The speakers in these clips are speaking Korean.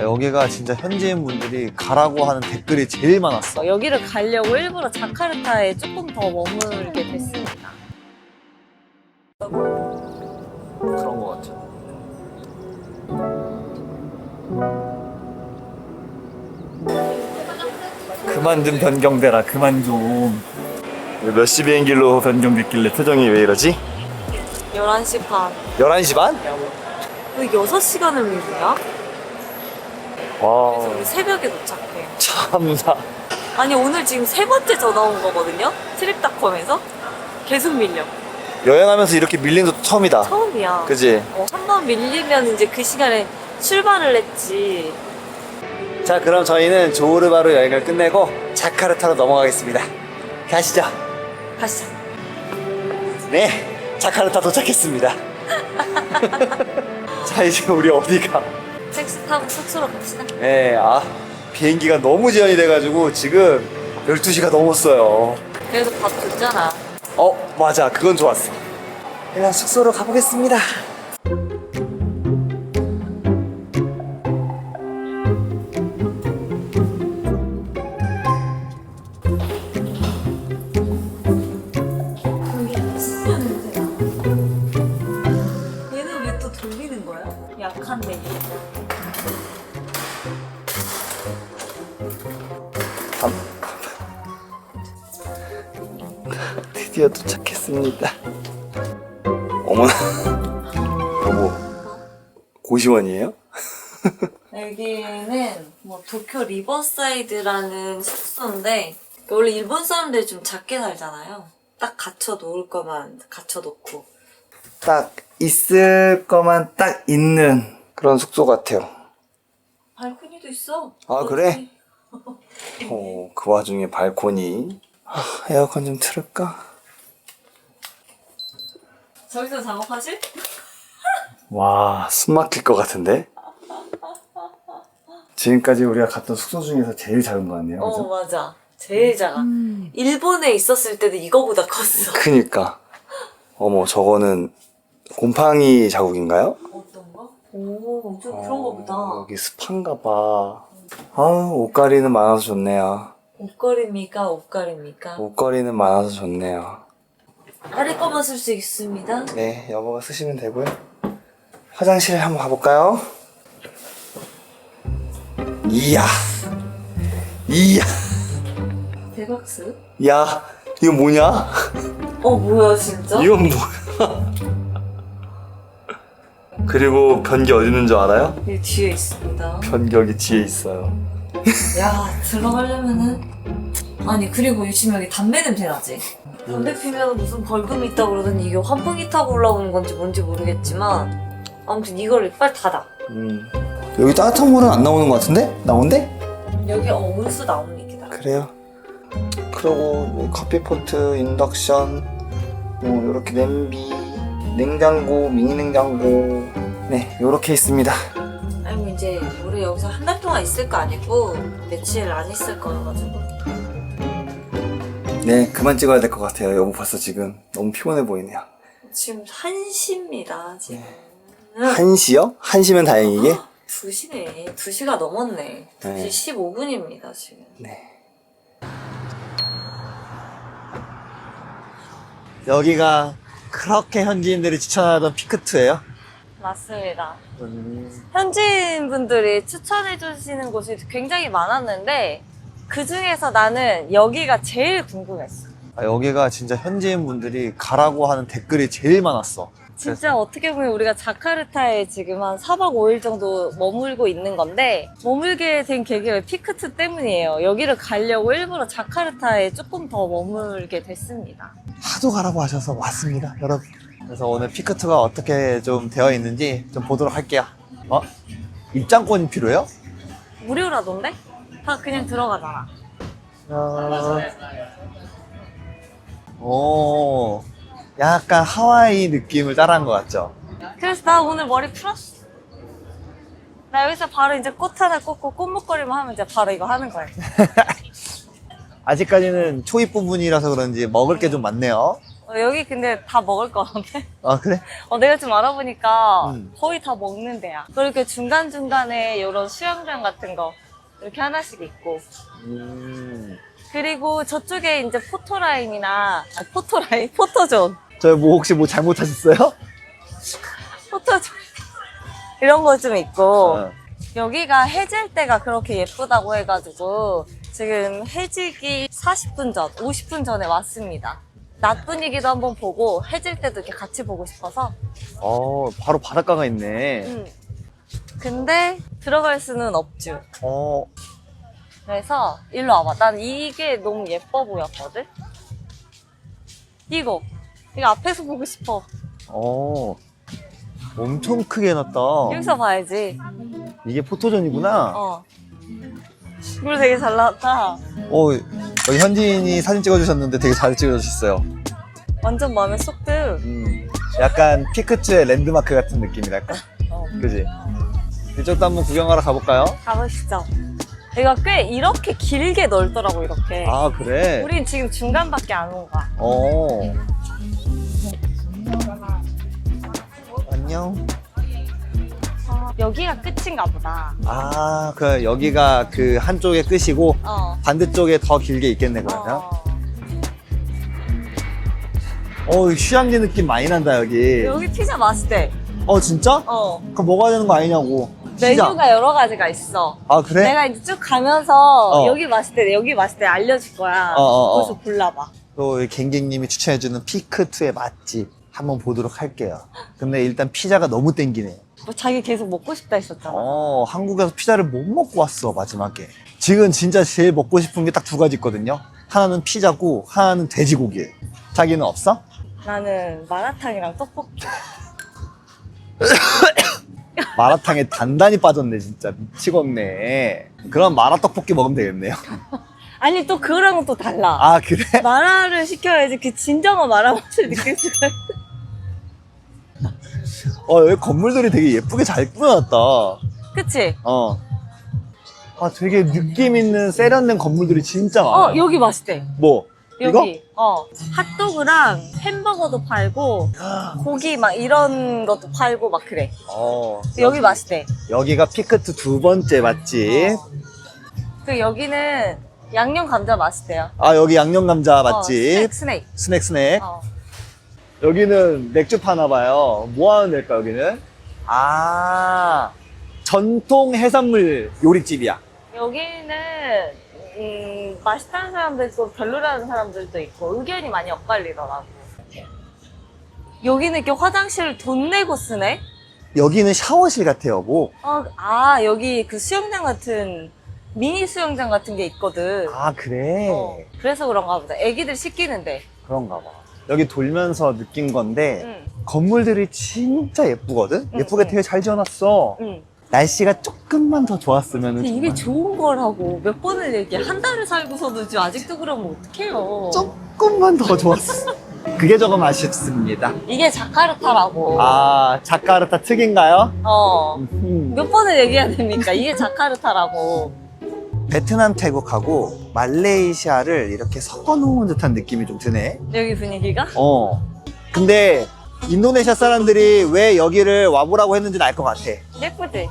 여기가 진짜 현지인 분들이 가라고 하는 댓글이 제일 많았어. 여기를 가려고 일부러 자카르타에 조금 더 머물게 됐습니다. 그런 것 같아. 그만 좀 변경되라, 그만 좀. 몇 시 비행기로 변경됐길래 표정이 왜 이러지? 11시 반. 11시 반? 왜 6시간을 밀리냐? 와, 그래서 우리 새벽에 도착해. 참나. 아니 오늘 지금 세 번째 전화 온 거거든요? 트립닷컴에서 계속 밀려. 여행하면서 이렇게 밀린 것도 처음이다. 처음이야. 그지? 한 번 밀리면 이제 그 시간에 출발을 했지. 자, 그럼 저희는 조르바로 여행을 끝내고 자카르타로 넘어가겠습니다. 가시죠. 가시죠. 네, 자카르타 도착했습니다. 자, 이제 우리 어디가? 택시 타고 숙소로 갑시다. 네, 비행기가 너무 지연이 돼가지고 지금 12시가 넘었어요. 그래도 밥 줬잖아. 맞아, 그건 좋았어. 일단 숙소로 가보겠습니다. 얘는 왜 또 돌리는 거야? 약한데. 드디어 도착했습니다. 어머나. 여보, 고시원이에요? 여기는 뭐 도쿄 리버사이드라는 숙소인데 원래 일본 사람들이 좀 작게 살잖아요. 딱 갖춰 놓을 거만 갖춰 놓고. 딱 있을 거만 딱 있는 그런 숙소 같아요. 발코니도 있어. 아, 그래? 그 와중에 발코니. 에어컨 좀 틀을까? 저기서 작업하실? 와, 숨 막힐 것 같은데? 지금까지 우리가 갔던 숙소 중에서 제일 작은 거 같네요. 그죠? 맞아. 제일 작아. 일본에 있었을 때도 이거보다 컸어. 그니까. 어머, 저거는 곰팡이 자국인가요? 어떤 거? 오, 좀 그런 거 보다. 여기 습한가 봐. 옷가리는 많아서 좋네요. 옷걸이입니까? 옷걸이입니까? 옷걸이는 많아서 좋네요. 아래 거만 쓸 수 있습니다. 네, 여보가 쓰시면 되고요. 화장실 한번 가볼까요? 이야. 대박스? 야, 이거 뭐냐? 뭐야 진짜? 이건 뭐야? 그리고 변기 어디 있는 줄 알아요? 여기 뒤에 있습니다. 변기 여기 뒤에 있어요. 야, 들어가려면은. 아니, 그리고 지금 여기 담배 냄새 나지? 담배 피면 무슨 벌금이 있다고 그러더니 이게 환풍기 타고 올라오는 건지 뭔지 모르겠지만 아무튼 이걸 빨리 닫아. 여기 따뜻한 물은 안 나오는 것 같은데? 나온대? 여기 온수 나옵니다. 그래요. 그리고 커피포트, 인덕션, 이렇게 냄비, 냉장고, 미니 냉장고, 네, 요렇게 있습니다. 아니 뭐 이제 우리 여기서 한 달 동안 있을 거 아니고 며칠 안 있을 거여가지고. 네, 그만 찍어야 될 것 같아요. 여보 벌써 지금 너무 피곤해 보이네요. 지금 1시입니다 지금. 1시요? 1시면 다행이게? 2시네. 2시가 넘었네. 2시 15분입니다 지금. 네. 여기가 그렇게 현지인들이 추천하던 피크투예요? 맞습니다. 현지인 분들이 추천해 주시는 곳이 굉장히 많았는데 그 중에서 나는 여기가 제일 궁금했어. 여기가 진짜 현지인 분들이 가라고 하는 댓글이 제일 많았어. 진짜 어떻게 보면 우리가 자카르타에 지금 한 4박 5일 정도 머물고 있는 건데 머물게 된 계기가 피크투 때문이에요. 여기를 가려고 일부러 자카르타에 조금 더 머물게 됐습니다. 하도 가라고 하셔서 왔습니다, 여러분. 그래서 오늘 피크투가 어떻게 좀 되어 있는지 좀 보도록 할게요. 입장권이 필요해요? 무료라던데? 다 그냥 들어가잖아. 오, 약간 하와이 느낌을 따라한 것 같죠? 그래서 나 오늘 머리 풀었어. 나 여기서 바로 이제 꽃 하나 꽂고 꽃목걸이만 하면 이제 바로 이거 하는 거야. 아직까지는 초입 부분이라서 그런지 먹을 게 좀 많네요. 여기 근데 다 먹을 거 같아. 아, 그래? 내가 좀 알아보니까 음. 거의 다 먹는 데야. 그렇게 중간중간에 이런 수영장 같은 거 이렇게 하나씩 있고. 그리고 저쪽에 이제 포토라인이나, 포토존. 저 뭐 혹시 뭐 잘못하셨어요? 포토존. 이런 거 좀 있고. 어. 여기가 해질 때가 그렇게 예쁘다고 해가지고 지금 해지기 40분 전, 50분 전에 왔습니다. 낮 분위기도 한번 보고 해질 때도 이렇게 같이 보고 싶어서. 바로 바닷가가 있네. 근데 들어갈 수는 없죠. 어, 그래서 일로 와봐. 난 이게 너무 예뻐 보였거든? 이거 앞에서 보고 싶어. 엄청 크게 해놨다. 여기서 봐야지. 이게 포토존이구나. 이거 되게 잘 나왔다. 여기 현지인이 사진 찍어주셨는데 되게 잘 찍어주셨어요. 완전 마음에 쏙 들. 약간 피크츠의 랜드마크 같은 느낌이랄까? 그지? 이쪽도 한번 구경하러 가볼까요? 가보시죠. 여기가 꽤 이렇게 길게 넓더라고, 이렇게. 아, 그래? 우린 지금 중간밖에 안 온 거야. 안녕. 여기가 끝인가 보다. 아, 여기가 그 한쪽의 끝이고 반대쪽에 더 길게 있겠네, 그러면. 휴양지 느낌 많이 난다, 여기. 여기 피자 맛있대. 진짜? 그럼 먹어야 되는 거 아니냐고. 피자. 메뉴가 여러 가지가 있어. 아, 그래? 내가 이제 쭉 가면서 어. 여기 맛있대 알려줄 거야. 어. 거기서 골라봐. 또 갱갱님이 추천해주는 피크2의 맛집 한번 보도록 할게요. 근데 일단 피자가 너무 땡기네. 뭐 자기 계속 먹고 싶다 했었잖아. 한국에서 피자를 못 먹고 왔어, 마지막에. 지금 진짜 제일 먹고 싶은 게 딱 두 가지 있거든요. 하나는 피자고, 하나는 돼지고기예요. 자기는 없어? 나는 마라탕이랑 떡볶이. 마라탕에 단단히 빠졌네, 진짜. 미치겠네. 그럼 마라떡볶이 먹으면 되겠네요. 아니 또 그거랑은 또 달라. 아, 그래? 마라를 시켜야지 그 진정한 마라 맛을 느낄 수가 있어. 여기 건물들이 되게 예쁘게 잘 꾸며놨다. 그치? 되게 느낌 있는 세련된 건물들이 진짜 많아. 여기 맛있대. 뭐? 이거? 여기 핫도그랑 햄버거도 팔고 고기 막 이런 것도 팔고 막 그래. 여기 맛있대. 여기가 피크트 두 번째 맛집. 그 여기는 양념 감자 맛있대요. 여기 양념 감자 맛집. 스낵. 스낵. 여기는 맥주 파나 봐요. 뭐 하는 데일까, 여기는? 전통 해산물 요리집이야. 여기는 맛있다는 사람도 있고 별로라는 사람들도 있고 의견이 많이 엇갈리더라고. 여기는 이렇게 화장실을 돈 내고 쓰네? 여기는 샤워실 같아요, 뭐. 여기 그 수영장 같은 미니 수영장 같은 게 있거든. 그래? 그래서 그런가 보다. 애기들 씻기는데. 그런가 봐. 여기 돌면서 느낀 건데 건물들이 진짜 예쁘거든? 예쁘게 되게 잘 지어놨어. 날씨가 조금만 더 좋았으면 근데 이게 좋은 거라고 몇 번을 얘기해. 한 달을 살고서도 지금 아직도 그러면 어떡해요. 조금만 더 좋았어. 그게 조금 아쉽습니다. 이게 자카르타라고. 자카르타 특인가요? 몇 번을 얘기해야 됩니까? 이게 자카르타라고. 베트남, 태국하고 말레이시아를 이렇게 섞어 놓은 듯한 느낌이 좀 드네. 여기 분위기가? 근데 인도네시아 사람들이 왜 여기를 와보라고 했는지는 알 것 같아. 예쁘지?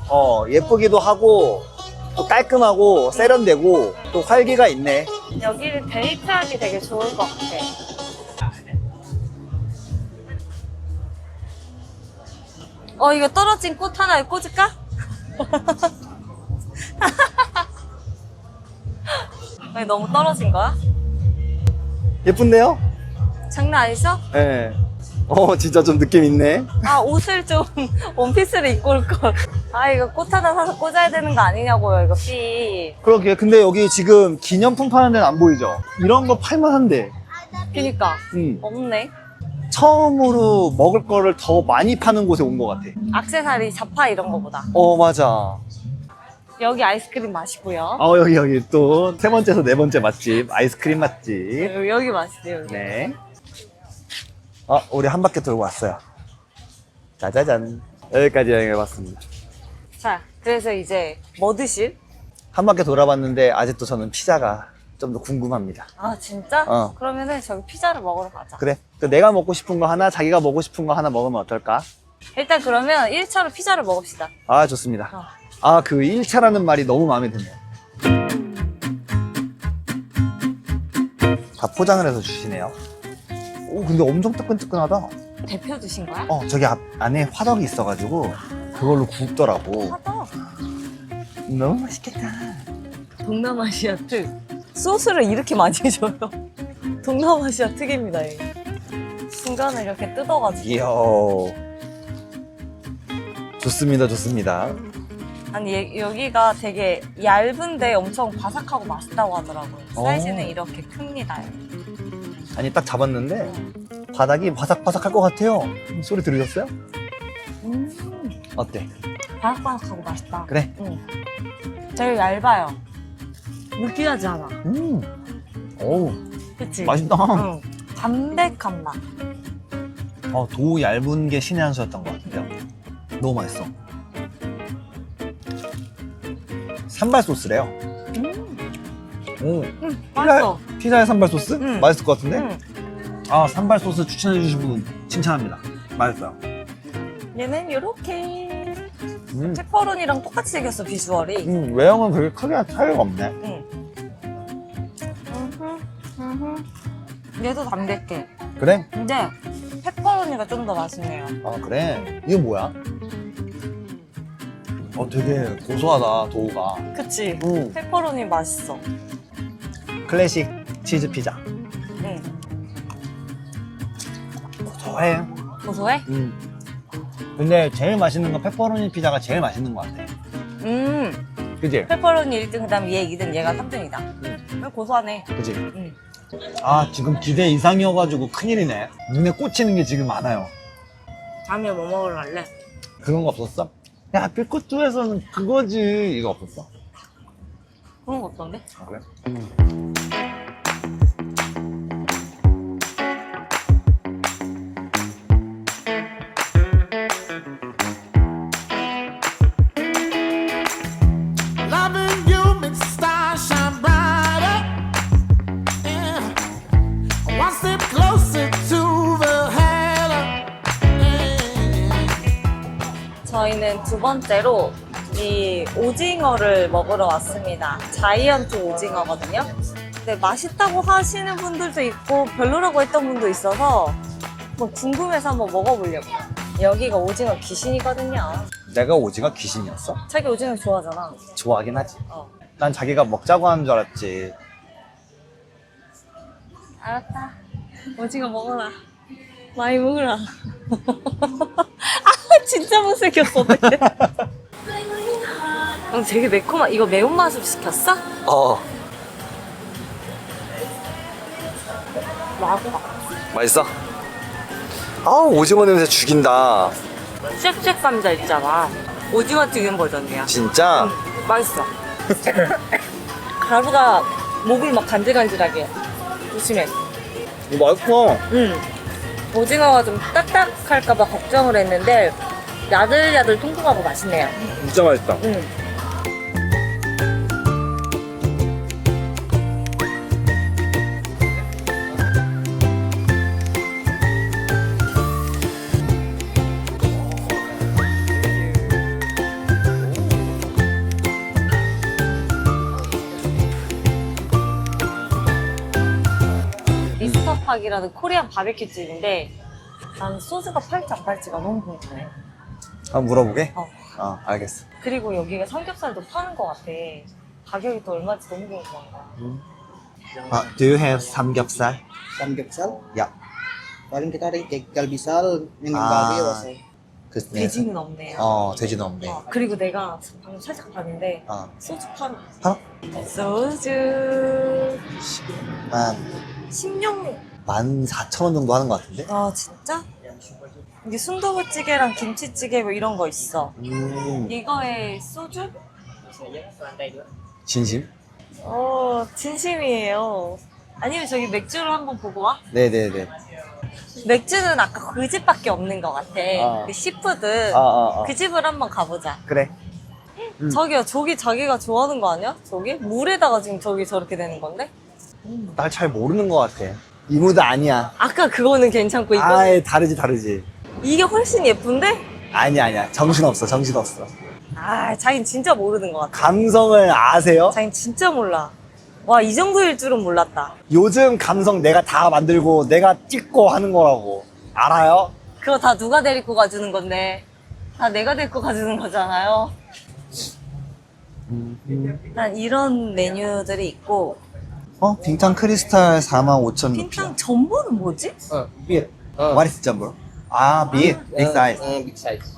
예쁘기도 하고 또 깔끔하고 세련되고 또 활기가 있네. 여기는 데이트하기 되게 좋을 것 같아. 이거 떨어진 꽃 하나 꽂을까? 왜 너무 떨어진 거야? 예쁜데요? 장난 아니죠? 네. 진짜 좀 느낌 있네. 옷을 좀 원피스를 입고 올 걸. 이거 꽃 하나 사서 꽂아야 되는 거 아니냐고요, 이거 피. 그러게. 근데 여기 지금 기념품 파는 데는 안 보이죠? 이런 거 팔만한데. 그니까. 없네. 처음으로 먹을 거를 더 많이 파는 곳에 온 것 같아. 액세서리, 자파 이런 거보다. 맞아. 여기 아이스크림 맛있고요. 여기 또 세 번째에서 네 번째 맛집, 아이스크림 맛집. 여기 맛있대요. 여기. 네. 우리 한 바퀴 돌고 왔어요. 짜자잔. 여기까지 여행해봤습니다. 자, 그래서 이제 뭐 드실? 한 바퀴 돌아봤는데 아직도 저는 피자가 좀 더 궁금합니다. 진짜? 그러면은 저기 피자를 먹으러 가자. 그래. 내가 먹고 싶은 거 하나, 자기가 먹고 싶은 거 하나 먹으면 어떨까? 일단 그러면 1차로 피자를 먹읍시다. 아, 좋습니다. 어. 아, 그 1차라는 말이 너무 마음에 드네요. 다 포장을 해서 주시네요. 오, 근데 엄청 뜨끈뜨끈하다. 대표 주신 거야? 저기 안에 화덕이 있어가지고 그걸로 굽더라고. 하다. 너무 맛있겠다. 동남아시아 특. 소스를 이렇게 많이 줘요. 동남아시아 특입니다. 이게. 중간에 이렇게 뜯어가지고. 이야. 좋습니다, 좋습니다. 아니 여기가 되게 얇은데 엄청 바삭하고 맛있다고 하더라고요. 사이즈는 이렇게 큽니다. 아니, 딱 잡았는데 바닥이 바삭바삭할 것 같아요. 소리 들으셨어요? 어때? 바삭바삭하고 맛있다. 그래? 응. 되게 얇아요. 느끼하지 않아. 어우, 그치? 맛있다. 응. 담백한 맛. 도 얇은 게 신의 한 수였던 것 같은데요. 너무 맛있어. 산발 소스래요. 오, 맛있어. 피자에 산발 소스? 음. 맛있을 것 같은데? 응. 아, 산발 소스 추천해 주신 분 칭찬합니다. 맛있어요. 얘는 요렇게 음. 페퍼로니랑 똑같이 생겼어, 비주얼이. 외형은 그렇게 크게 차이가 없네. 응. 얘도 담백해. 그래? 근데 페퍼로니가 좀 더 맛있네요. 아, 그래? 이거 뭐야? 되게 고소하다, 도우가. 그치? 응. 페퍼로니 맛있어. 클래식 치즈 피자. 응. 고소해. 고소해? 근데 제일 맛있는 건 페퍼로니 피자가 제일 맛있는 것 같아. 그지? 페퍼로니 1등, 그 다음에 얘 2등, 얘가 3등이다. 고소하네. 그지? 응. 아, 지금 기대 이상이어가지고 큰일이네. 눈에 꽂히는 게 지금 많아요. 다음에 뭐 먹으러 갈래? 그런 거 없었어? 야, 빌코투에서는 그거지. 이거 없었어? 그런 거 없던데? 아, 그래? Loving you makes the stars shine brighter. Yeah. One step closer to the heaven. Yeah. 저희는 두 번째로 이 오징어를 먹으러 왔습니다. 자이언트 오징어거든요. 근데 맛있다고 하시는 분들도 있고 별로라고 했던 분도 있어서 뭐 궁금해서 한번 먹어보려고요. 여기가 오징어 귀신이거든요. 내가 오징어 귀신이었어? 자기 오징어 좋아하잖아. 좋아하긴 하지. 어. 난 자기가 먹자고 하는 줄 알았지. 알았다. 오징어 먹어라. 많이 먹으라. 아, 진짜 못생겼어. 어떡해. 되게 매콤한, 이거 매운맛으로 시켰어? 맛있어. 맛있어? 아우, 오징어 냄새 죽인다. 쉑쉑 감자 있잖아. 오징어 튀김 버전이야. 진짜? 맛있어. 가루가 목을 막 간질간질하게. 조심해. 이거 맛있어. 오징어가 좀 딱딱할까봐 걱정을 했는데 야들야들 통통하고 맛있네요. 진짜 맛있다. 미스터팍이라는 코리안 바베큐 집인데 난 소스가 팔지 안 팔지가 너무 궁금해. 한번 물어보게? 알겠어. 그리고 여기가 삼겹살도 파는 것 같아. 가격이 또 얼마인지 너무 궁금한 거야. Do you have 삼겹살? Samgyeopsal. 야. Paling kita ada galbisal yang Ah. babi rasa. 돼지는 없네요. 돼지는 없네. 그리고 내가 방금 살짝 봤는데 소주 파는 팔아? 소주 16. 14,000원 정도 하는 것 같은데? 아 진짜? 이게 순두부찌개랑 김치찌개 뭐 이런 거 있어. 이거에 소주? 진심? 진심이에요. 아니면 저기 맥주를 한번 보고 와? 네네네. 맥주는 아까 그 집밖에 없는 것 같아. 그 시푸드. 그 집을 한번 가보자. 그래. 저기요, 저기 자기가 좋아하는 거 아니야? 저기? 물에다가 지금 저기 저렇게 되는 건데? 날 잘 모르는 것 같아. 이 무드 아니야. 아까 그거는 괜찮고 이거 아예 다르지. 이게 훨씬 예쁜데? 아니야. 정신없어. 아, 자긴 진짜 모르는 것 같아. 감성을 아세요? 자긴 진짜 몰라. 와, 이 정도일 줄은 몰랐다. 요즘 감성 내가 다 만들고 내가 찍고 하는 거라고. 알아요? 그거 다 누가 데리고 가주는 건데 다 내가 데리고 가주는 거잖아요. 난 이런 메뉴들이 있고 빙탕 크리스탈 45,000 핀탕 전부는 뭐지? beer. What is jumbo? 아, big size. Big size.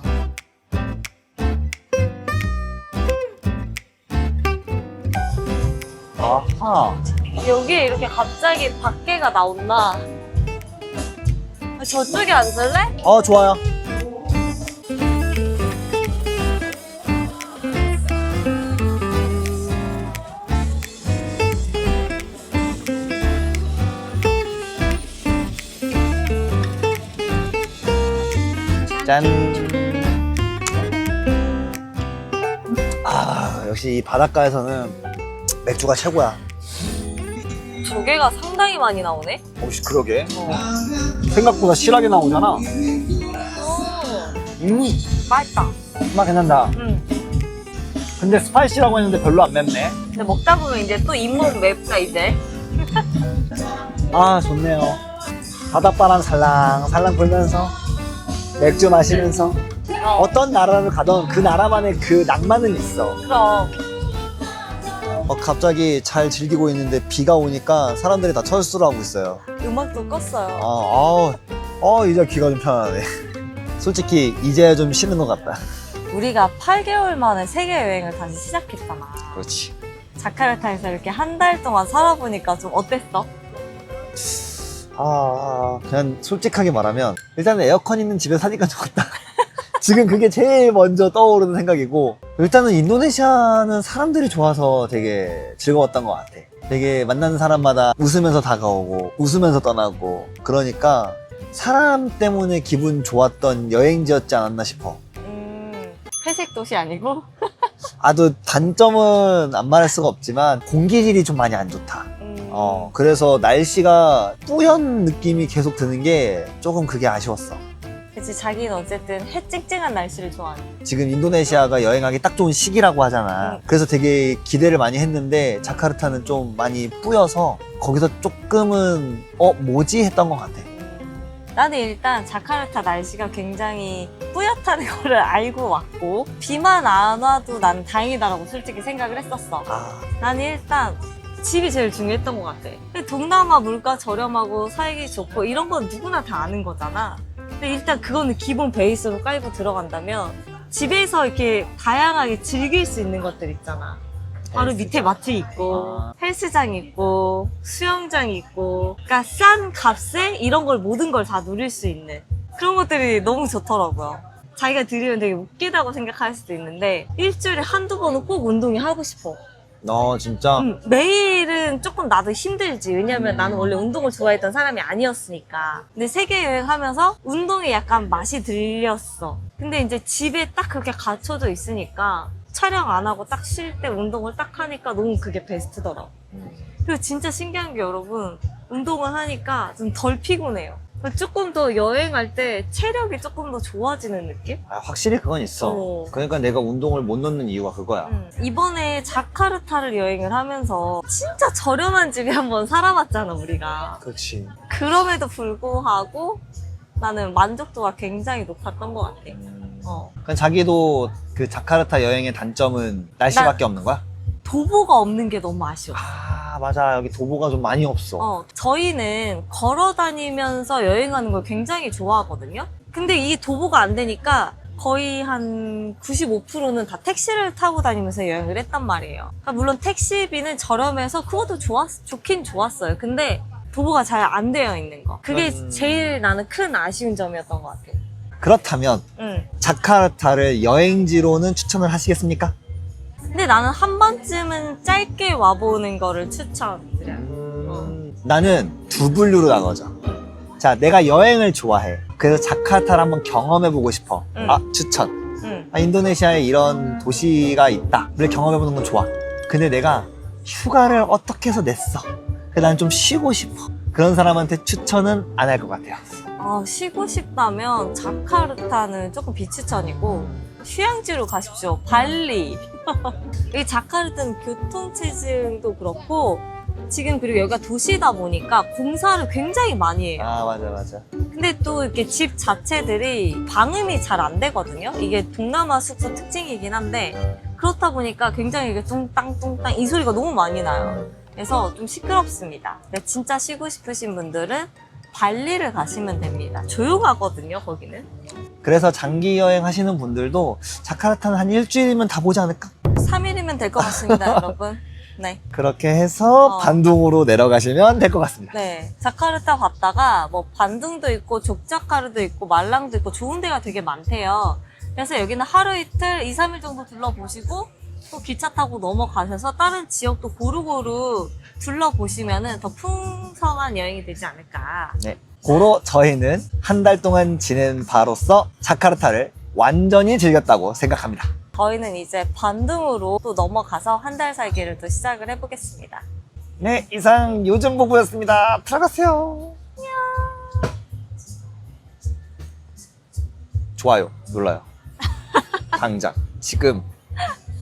아하. 여기에 이렇게 갑자기 밖에가 나온다. 저쪽에 앉을래? 좋아요. 짠. 역시 이 바닷가에서는 맥주가 최고야. 조개가 상당히 많이 나오네. 그러게. 생각보다 실하게 나오잖아. 맛있다. 맛 괜찮다. 응. 근데 스파이시라고 했는데 별로 안 맵네. 근데 먹다 보면 이제 또 잇몸 맵다 이제. 좋네요. 바닷바람 살랑살랑 불면서 맥주 마시면서 어떤 나라를 가던 그 나라만의 그 낭만은 있어. 그럼. 갑자기 잘 즐기고 있는데 비가 오니까 사람들이 다 철수를 하고 있어요. 음악도 껐어요. 이제 귀가 좀 편하네. 솔직히 이제야 좀 쉬는 것 같다. 우리가 8개월 만에 세계 여행을 다시 시작했잖아. 그렇지. 자카르타에서 이렇게 한 달 동안 살아보니까 좀 어땠어? 그냥 솔직하게 말하면 일단 에어컨 있는 집에 사니까 좋다. 지금 그게 제일 먼저 떠오르는 생각이고, 일단은 인도네시아는 사람들이 좋아서 되게 즐거웠던 것 같아. 되게 만나는 사람마다 웃으면서 다가오고 웃으면서 떠나고, 그러니까 사람 때문에 기분 좋았던 여행지였지 않았나 싶어. 회색 도시 아니고? 또 단점은 안 말할 수가 없지만 공기질이 좀 많이 안 좋다. 그래서 날씨가 뿌연 느낌이 계속 드는 게 조금 그게 아쉬웠어. 그치, 자기는 어쨌든 해 쨍쨍한 날씨를 좋아하는. 지금 인도네시아가 여행하기 딱 좋은 시기라고 하잖아. 그래서 되게 기대를 많이 했는데 자카르타는 좀 많이 뿌여서 거기서 조금은 뭐지? 했던 것 같아. 나는 일단 자카르타 날씨가 굉장히 뿌옇다는 거를 알고 왔고, 비만 안 와도 난 다행이다라고 솔직히 생각을 했었어. 나는 일단 집이 제일 중요했던 것 같아. 동남아 물가 저렴하고 살기 좋고 이런 건 누구나 다 아는 거잖아. 근데 일단 그거는 기본 베이스로 깔고 들어간다면 집에서 이렇게 다양하게 즐길 수 있는 것들 있잖아. 바로 밑에 마트 있고 헬스장 있고 수영장 있고, 그러니까 싼 값에 이런 걸 모든 걸 다 누릴 수 있는 그런 것들이 너무 좋더라고요. 자기가 들으면 되게 웃기다고 생각할 수도 있는데 일주일에 한두 번은 꼭 운동이 하고 싶어. 진짜? 매일은 조금 나도 힘들지. 왜냐면 나는 원래 운동을 좋아했던 사람이 아니었으니까. 근데 세계 여행하면서 운동에 약간 맛이 들렸어. 근데 이제 집에 딱 그렇게 갇혀져 있으니까 촬영 안 하고 딱 쉴 때 운동을 딱 하니까 너무 그게 베스트더라고. 그리고 진짜 신기한 게 여러분, 운동을 하니까 좀 덜 피곤해요. 조금 더 여행할 때 체력이 조금 더 좋아지는 느낌? 확실히 그건 있어. 그러니까 내가 운동을 못 넣는 이유가 그거야. 이번에 자카르타를 여행을 하면서 진짜 저렴한 집에 한번 살아봤잖아, 우리가. 그렇지. 그럼에도 불구하고 나는 만족도가 굉장히 높았던 것 같아. 그럼 자기도 그 자카르타 여행의 단점은 날씨밖에 없는 거야? 도보가 없는 게 너무 아쉬워. 맞아. 여기 도보가 좀 많이 없어. 저희는 걸어 다니면서 여행하는 걸 굉장히 좋아하거든요. 근데 이 도보가 안 되니까 거의 한 95%는 다 택시를 타고 다니면서 여행을 했단 말이에요. 그러니까 물론 택시비는 저렴해서 그것도 좋긴 좋았어요. 근데 도보가 잘 안 되어 있는 거. 그게 제일 나는 큰 아쉬운 점이었던 것 같아요. 그렇다면 자카르타를 여행지로는 추천을 하시겠습니까? 근데 나는 한 번쯤은 짧게 와보는 거를 추천드려요. 나는 두 분류로 나눠져. 자, 내가 여행을 좋아해. 그래서 자카르타를 한번 경험해보고 싶어. 추천. 인도네시아에 이런 도시가 있다. 그걸 경험해보는 건 좋아. 근데 내가 휴가를 어떻게 해서 냈어. 그래서 난 좀 쉬고 싶어. 그런 사람한테 추천은 안 할 것 같아요. 쉬고 싶다면 자카르타는 조금 비추천이고 휴양지로 가십시오. 발리. 이 자카르타는 교통체증도 그렇고 지금 그리고 여기가 도시다 보니까 공사를 굉장히 많이 해요. 아, 맞아. 근데 또 이렇게 집 자체들이 방음이 잘 안 되거든요. 이게 동남아 숙소 특징이긴 한데 그렇다 보니까 굉장히 이게 뚱땅뚱땅 이 소리가 너무 많이 나요. 그래서 좀 시끄럽습니다. 근데 진짜 쉬고 싶으신 분들은 발리를 가시면 됩니다. 조용하거든요, 거기는. 그래서 장기 여행 하시는 분들도 자카르타는 한 일주일이면 다 보지 않을까? 3일이면 될 것 같습니다, 여러분. 네. 그렇게 해서 어. 반둥으로 내려가시면 될 것 같습니다. 네. 자카르타 갔다가 뭐 반둥도 있고 족자카르도 있고 말랑도 있고 좋은 데가 되게 많대요. 그래서 여기는 하루 이틀, 2, 3일 정도 둘러보시고 또 기차 타고 넘어가셔서 다른 지역도 고루고루 둘러보시면은 더 풍성한 여행이 되지 않을까. 네. 고로 저희는 한 달 동안 지낸 바로서 자카르타를 완전히 즐겼다고 생각합니다. 저희는 이제 반둥으로 또 넘어가서 한 달 살기를 또 시작을 해보겠습니다. 네, 이상 요즘 보고였습니다. 들어가세요. 좋아요 눌러요. 당장 지금